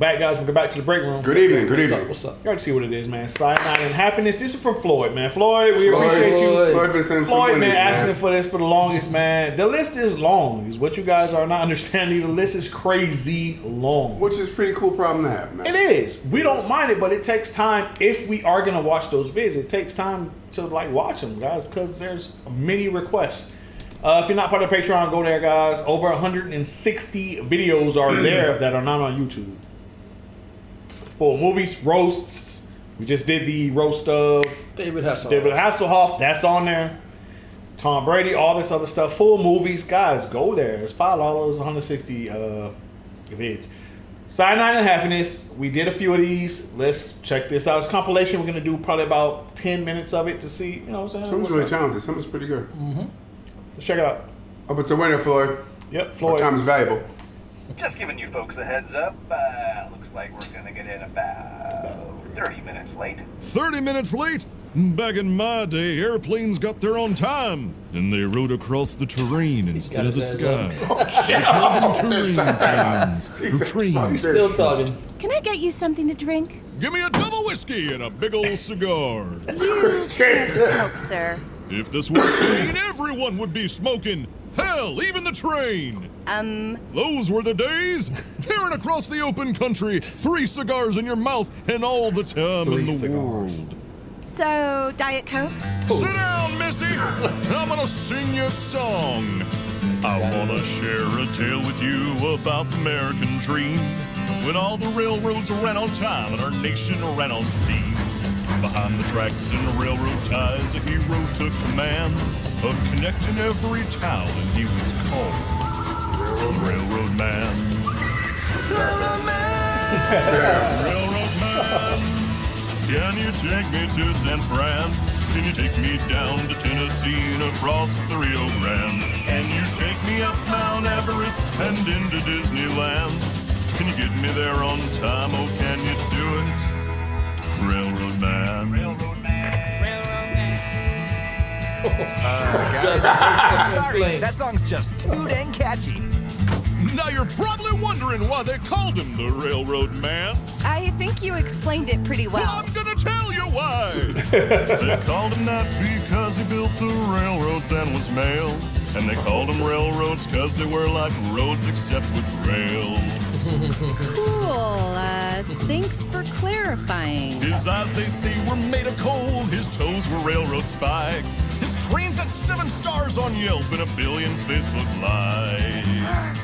back, guys. We'll go back to the break room. Good evening. Good evening. What's up? You already see what it is, man. Cyanide and Happiness. This is from Floyd, man. Floyd, we appreciate you. Floyd, man, asking for this for the longest, man. The list is long, is what you guys are not understanding. The list is crazy long. Which is a pretty cool problem to have, man. It is. We don't mind it, but it takes time. If we are going to watch those vids, it takes time to like watch them, guys, because there's many requests. If you're not part of the Patreon, go there, guys. Over 160 videos are there that are not on YouTube. Full movies, roasts. We just did the roast of David Hasselhoff. That's on there. Tom Brady, all this other stuff. Full movies. Guys, go there. It's $5, 160 vids. Cyanide and Happiness. We did a few of these. Let's check this out. It's compilation. We're going to do probably about 10 minutes of it to see, you know what I'm saying? Someone's really talented. Someone's pretty good. Mm-hmm. Let's check it out. Up at the winner, Floyd. Yep, Floyd. Our time is valuable. Just giving you folks a heads up. Looks like we're gonna get in about 30 minutes late. 30 minutes late? Back in my day, airplanes got there on time, and they rode across the terrain instead of the sky. They called them terrain planes, or trains. Still talking. Can I get you something to drink? Give me a double whiskey and a big old cigar. You can't smoke, sir. If this were clean, everyone would be smoking. Hell, even the train. Those were the days. Tearing across the open country, 3 cigars in your mouth, and all the time in the world. So, Diet Coke? Sit down, missy. I'm gonna sing you a song. I wanna share a tale with you about the American dream. When all the railroads ran on time and our nation ran on steam. Behind the tracks and the railroad ties, a hero took command of connecting every town, and he was called Railroad Man. Railroad Man! Railroad Man! Can you take me to San Fran? Can you take me down to Tennessee and across the Rio Grande? Can you take me up Mount Everest and into Disneyland? Can you get me there on time? Oh, can you do it? Railroad Man. Railroad Man. Railroad Man. Guys, Sorry, that song's just too dang catchy. Now you're probably wondering why they called him the Railroad Man. I think you explained it pretty Well, well. I'm gonna tell you why. They called him that because he built the railroads and was male. And they called them railroads cause they were like roads except with rails. Cool. Thanks for clarifying. His eyes, they say, were made of coal. His toes were railroad spikes. His trains had 7 stars on Yelp and 1 billion Facebook likes.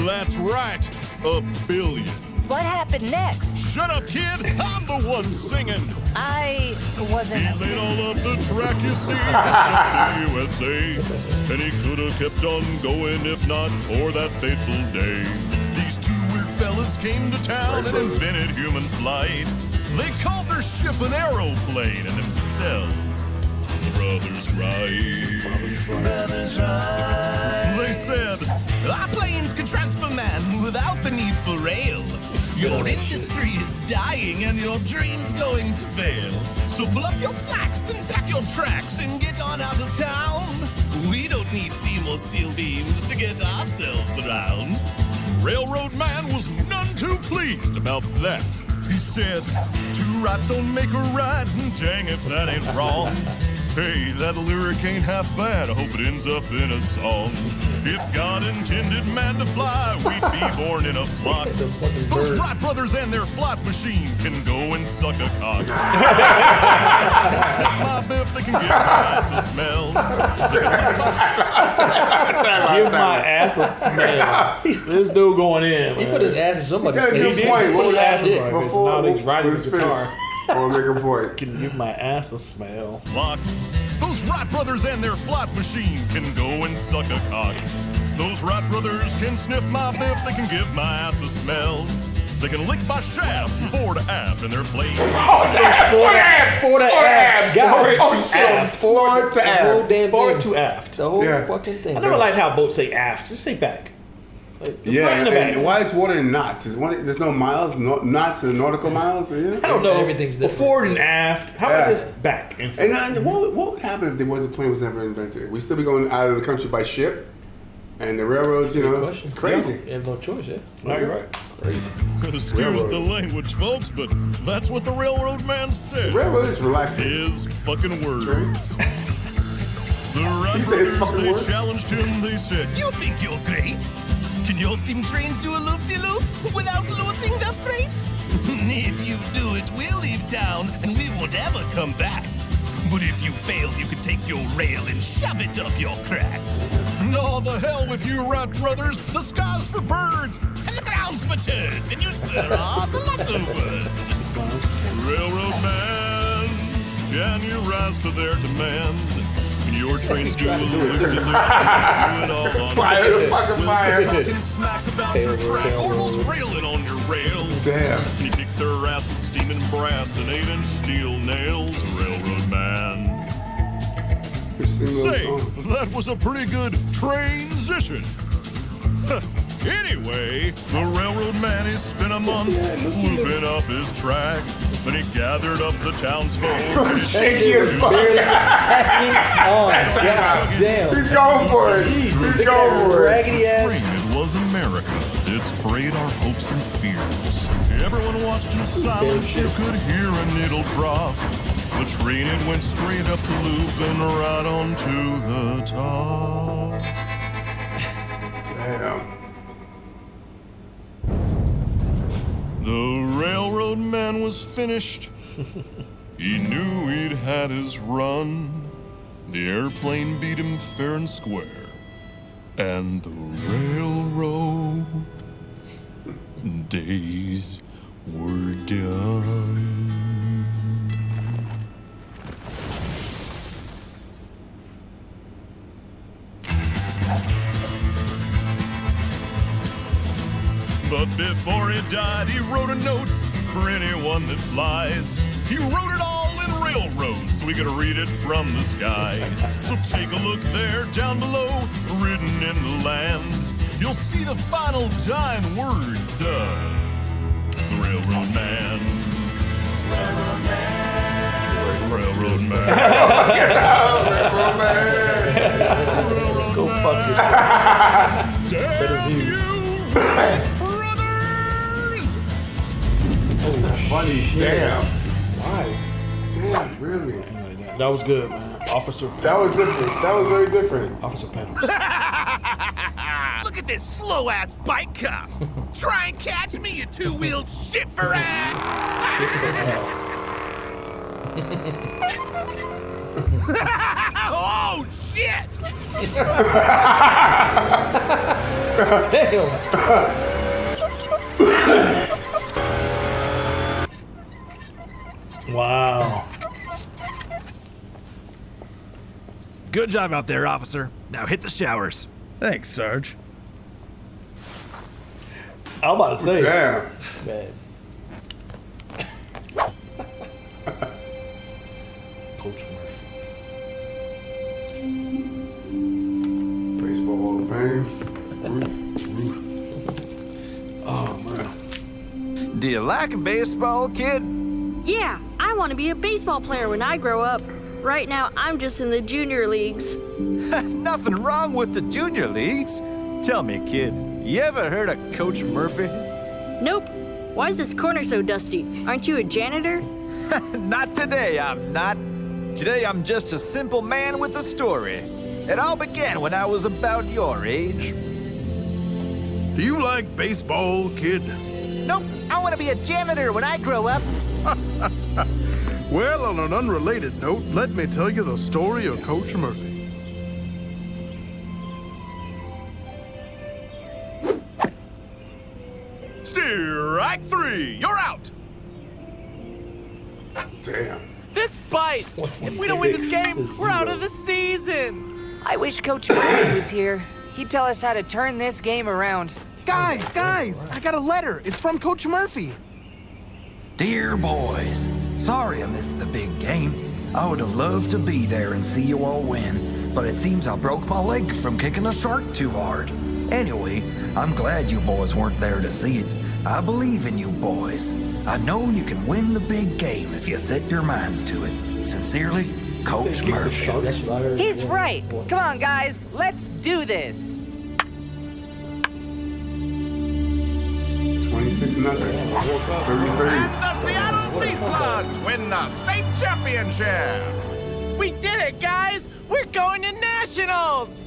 That's right, 1 billion. What happened next? Shut up, kid. I'm the one singing. I wasn't. He laid all up the track, you see, up the USA. And he could have kept on going if not for that fateful day. These 2 weird fellas came to town and invented human flight. They called their ship an aeroplane and themselves the Brothers Wright. Brothers Wright. They said, our planes can transfer man without the need for rail. Your industry is dying and your dream's going to fail. So pull up your slacks and pack your tracks and get on out of town. We don't need steam or steel beams to get ourselves around. Railroad Man was none too pleased about that. He said, 2 rights don't make a right, and dang if that ain't wrong. Hey, that lyric ain't half bad, I hope it ends up in a song. If God intended man to fly, we'd be born in a flock. Those Wright brothers and their flight machine can go and suck a cock. My biff, they can give my ass a smell. Give my ass a smell. This dude going in. He put his ass in somebody's Yeah, face. good He point. did What put was his ass that? in front. Now he's riding his guitar. I'll make a point. Can give my ass a smell. Flock. Those Wright brothers and their flight machine can go and suck a cock. Those Wright brothers can sniff my biff, they can give my ass a smell. They can lick my shaft from fore to aft, and they're playing. Fore to aft. Fore to The whole aft. damn Forward thing. to aft. The whole Yeah. fucking thing. I never liked how boats say aft. Just say back. Like, just Yeah, right in the back. and why is water in knots? There's no miles, knots and nautical miles. You know? I don't know. Everything's different. Forward and aft. How about Yeah. this back and front? And what would happen if the plane was never invented? We'd still be going out of the country by ship, and the railroads, you know, question. crazy. You have no choice, yeah. No, you're right. Excuse the language, folks, but that's what the railroad man said. Railroad is relaxing. His fucking words. The Wright You say his brothers, fucking they words? challenged him. They said, You think you're great? Can your steam trains do a loop-de-loop without losing the freight? If you do it, we'll leave town and we won't ever come back. But if you fail, you can take your rail and shove it up your crack. no, the hell with you, Wright brothers. The sky's for birds, and the ground's for turds, and you, sir, are the latter word. Railroad man, can you rise to their demand? Can your trains do a loop-de-loop? Do it all on Fire the fucking fire. talking smack about your track, or those railing on your rails. Damn. And you kick their ass with steaming brass and 8-inch steel nails, railroad man. Say, that was a pretty good transition. Anyway, the railroad man he spent a month looping up his track. Then he gathered up the townsfolk. and he Shaky as fuck. God damn. He's going for it. He's going for it. Raggedy ass. Train, it was America. It's freight our hopes and fears. Everyone watched in silence. You could hear a needle drop. The train, it went straight up the loop and right onto the top. Damn. The railroad man was finished. He knew he'd had his run. The airplane beat him fair and square. And the railroad days were done. But before he died, he wrote a note for anyone that flies. He wrote it all in railroad so we could read it from the sky. So take a look there down below, written in the land. You'll see the final dying words of the railroad man. Railroad man. Railroad man. Railroad man. Railroad Go man. fuck yourself. Damn view. you, brothers! Funny. Damn. Why? Damn, really? That was good, man. Officer. That was different. That was very different. Officer Pedals. Look at this slow-ass bike cop. Try and catch me, you two-wheeled shit for ass. Oh, shit! Wow. Good job out there, officer. Now hit the showers. Thanks, Sarge. I'm about to say. Damn. Man. Coach Murphy. Baseball Hall of Fame. Ruth. Oh, man. Do you like baseball, kid? Yeah, I want to be a baseball player when I grow up. Right now, I'm just in the junior leagues. Nothing wrong with the junior leagues. Tell me, kid, you ever heard of Coach Murphy? Nope. Why is this corner so dusty? Aren't you a janitor? Not today, I'm not. Today, I'm just a simple man with a story. It all began when I was about your age. Do you like baseball, kid? Nope, I want to be a janitor when I grow up. Well, on an unrelated note, let me tell you the story of Coach Murphy. Strike 3, you're out. Damn. This bites! If we don't win this game, we're out of the season! I wish Coach Murphy was here. He'd tell us how to turn this game around. Guys, I got a letter. It's from Coach Murphy. Dear boys, sorry I missed the big game. I would have loved to be there and see you all win, but it seems I broke my leg from kicking a shark too hard. Anyway, I'm glad you boys weren't there to see it. I believe in you boys. I know you can win the big game if you set your minds to it. Sincerely, Coach Murphy. He's right. Come on, guys. Let's do this. 27 6-0. 33. And the Seattle Sea Slugs win the state championship. We did it, guys! We're going to nationals!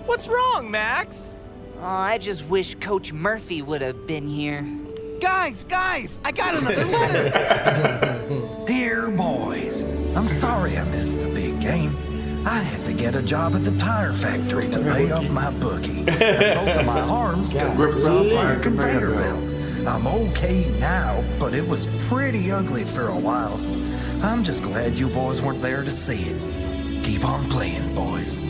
What's wrong, Max? Oh, I just wish Coach Murphy would have been here. Guys, I got another letter. Dear boys, I'm sorry I missed the big game. I had to get a job at the tire factory to pay off my bookie. And both of my arms got ripped off by a conveyor belt. I'm okay now, but it was pretty ugly for a while. I'm just glad you boys weren't there to see it. Keep on playing, boys.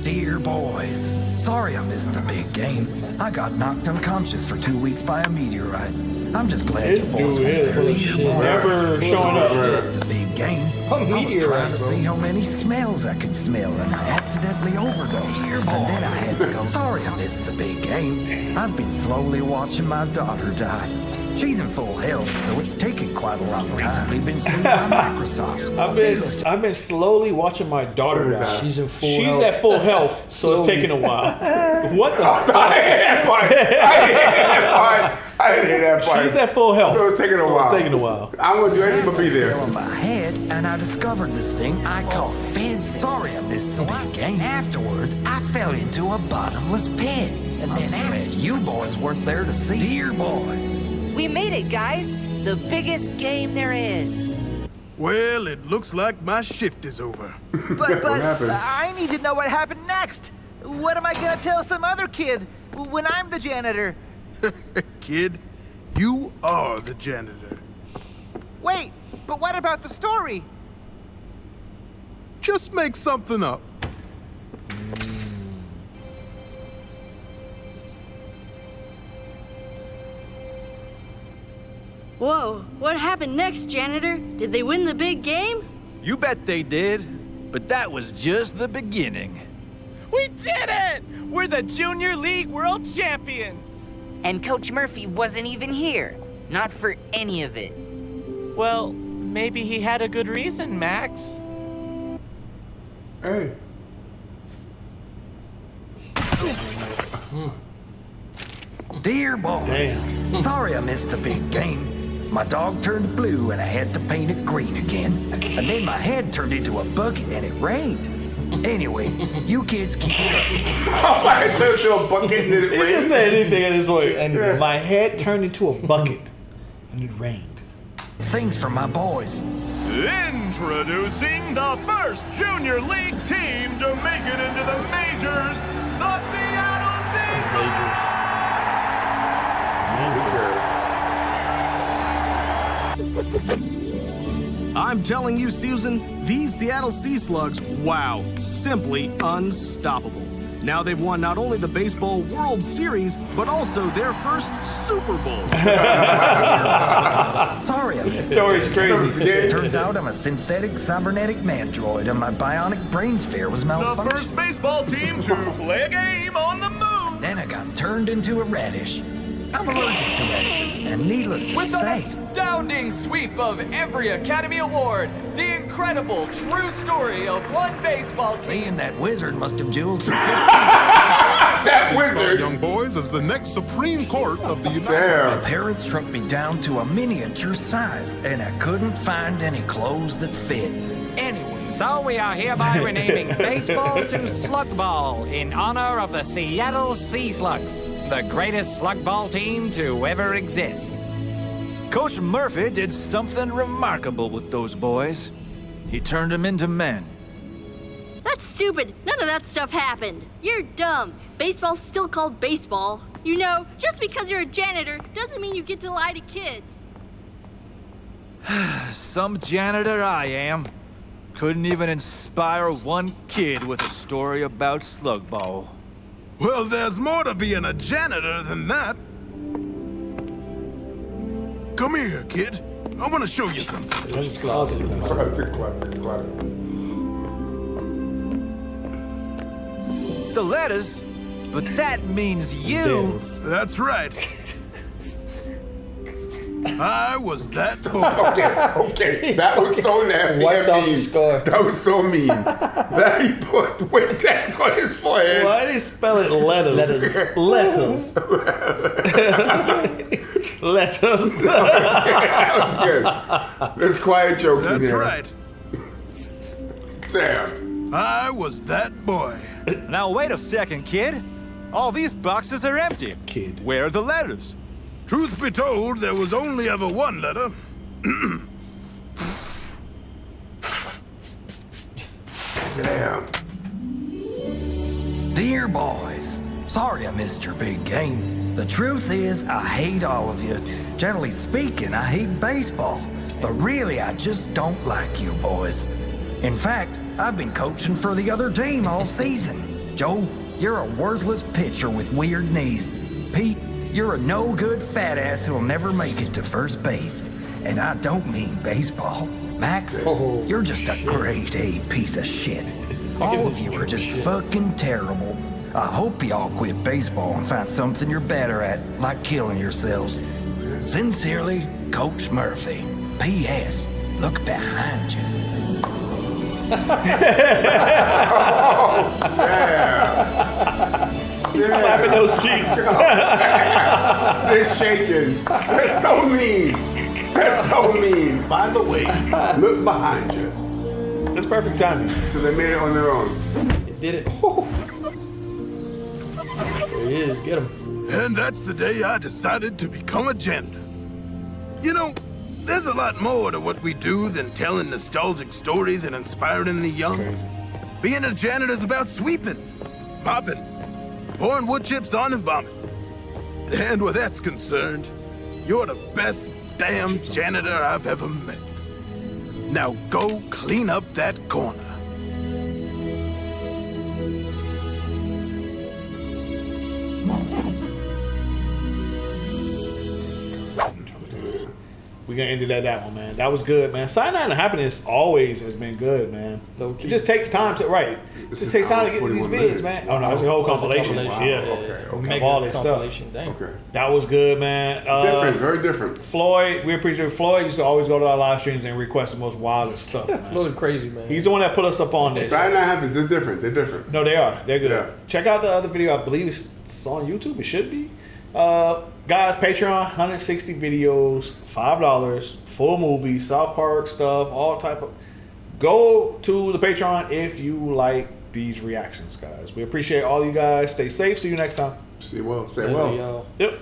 Dear boys, sorry I missed the big game. I got knocked unconscious for 2 weeks by a meteorite. I'm just glad you boys were there. Never showing up. I missed the big game. I was trying to see how many smells I could smell, and I accidentally overdosed. And then I had to go. Sorry I missed the big game. I've been slowly watching my daughter die. She's in full health, so it's taken quite a long time. Recently been sued by Microsoft. I've been slowly watching my daughter die. She's in full She's health. at full health, so it's taking a while. What the? I didn't hear that part. I didn't hear that part. She's at full health, So it's taking a while. It's taking a while. I won't do anything but be there. On my head, and I discovered this thing I call physics. Sorry I missed the big game. Afterwards, I fell into a bottomless pit. And then after you boys weren't there to see. Dear boy. We made it, guys. The biggest game there is. Well, it looks like my shift is over. But I need to know what happened next. What am I gonna tell some other kid when I'm the janitor? Kid, you are the janitor. Wait, but what about the story? Just make something up. Whoa, what happened next, janitor? Did they win the big game? You bet they did, but that was just the beginning. We did it! We're the Junior League World Champions! And Coach Murphy wasn't even here. Not for any of it. Well, maybe he had a good reason, Max. Hey. Dear boys, sorry I missed the big game. My dog turned blue and I had to paint it green again. And then my head turned into a bucket and it rained. Anyway, you kids keep it up. My head turned into a bucket and it rained. You can say anything at this point. My head turned into a bucket and it rained. Things for my boys. Introducing the first Junior League team to make it into the majors, the Seattle Seahawks! I'm telling you, Susan, these Seattle Sea Slugs, wow, simply unstoppable. Now they've won not only the Baseball World Series, but also their first Super Bowl. Sorry, I missed story's crazy. Turns out I'm a synthetic cybernetic mandroid and my bionic brain sphere was The malfunctioning. first baseball team to play a game on the moon! Then I got turned into a radish. I'm allergic to radishes, and needless to With an say, astounding sweep of every Academy Award, the incredible true story of one baseball team. me and that wizard must have dueled for 15 That Our wizard! young boys is the next Supreme Court of the United Damn. My parents shrunk me down to a miniature size, and I couldn't find any clothes that fit. Anyway, So we are hereby renaming baseball to slugball in honor of the Seattle Sea Slugs, the greatest slugball team to ever exist. Coach Murphy did something remarkable with those boys. He turned them into men. That's stupid. None of that stuff happened. You're dumb. Baseball's still called baseball. You know, just because you're a janitor doesn't mean you get to lie to kids. Some janitor I am. Couldn't even inspire one kid with a story about slugball. Well, there's more to being a janitor than that. Come here, kid. I want to show you something. Closet. The letters? But that means you. That's right. I was that boy. Okay. That was so nasty. Wiped off mean. the scar. That was so mean. That he put Windex on his forehead. Why did he spell it letters? Letters. Letters. That was good. There's quiet jokes in That's here. right. Damn. I was that boy. Now wait a second, kid. All these boxes are empty. Kid. Where are the letters? Truth be told, there was only ever one letter. Damn. Dear boys, sorry I missed your big game. The truth is, I hate all of you. Generally speaking, I hate baseball. But really, I just don't like you boys. In fact, I've been coaching for the other team all season. Joe, you're a worthless pitcher with weird knees. Pete, you're a no-good fat ass who'll never make it to first base. And I don't mean baseball. Max, you're just a grade A piece of shit. All of you are just fucking terrible. I hope y'all quit baseball and find something you're better at, like killing yourselves. Sincerely, Coach Murphy. P.S. Look behind you. He's clapping those cheeks. They're shaking. That's so mean. That's so mean. By the way, look behind you. That's perfect timing. So they made it on their own. It did it. Oh. There he is. Get him. And that's the day I decided to become a janitor. You know, there's a lot more to what we do than telling nostalgic stories and inspiring the young. Being a janitor's about sweeping, mopping, pouring wood chips on the vomit. And where that's concerned, you're the best damn janitor I've ever met. Now go clean up that corner. We're gonna end it at that one, man. That was good, man. Cyanide and Happiness always has been good, man. It just takes time to it just takes time to get these vids, man. Oh no, it's a whole compilation. Wow. Yeah, Okay. of all this stuff. Okay. That was good, man. Different, very different. Floyd, we appreciate Floyd. Used to always go to our live streams and request the most wildest stuff, man. Floyd crazy, man. He's the one that put us up on this. Cyanide happens. They're different. They're different. No, they are. They're good. Yeah. Check out the other video. I believe it's on YouTube. It should be. Guys, Patreon, 160 videos, $5, full movie, South Park stuff, all type of. Go to the Patreon if you like these reactions, guys. We appreciate all you guys. Stay safe. See you next time. Stay well. Stay well. Y'all. Yep.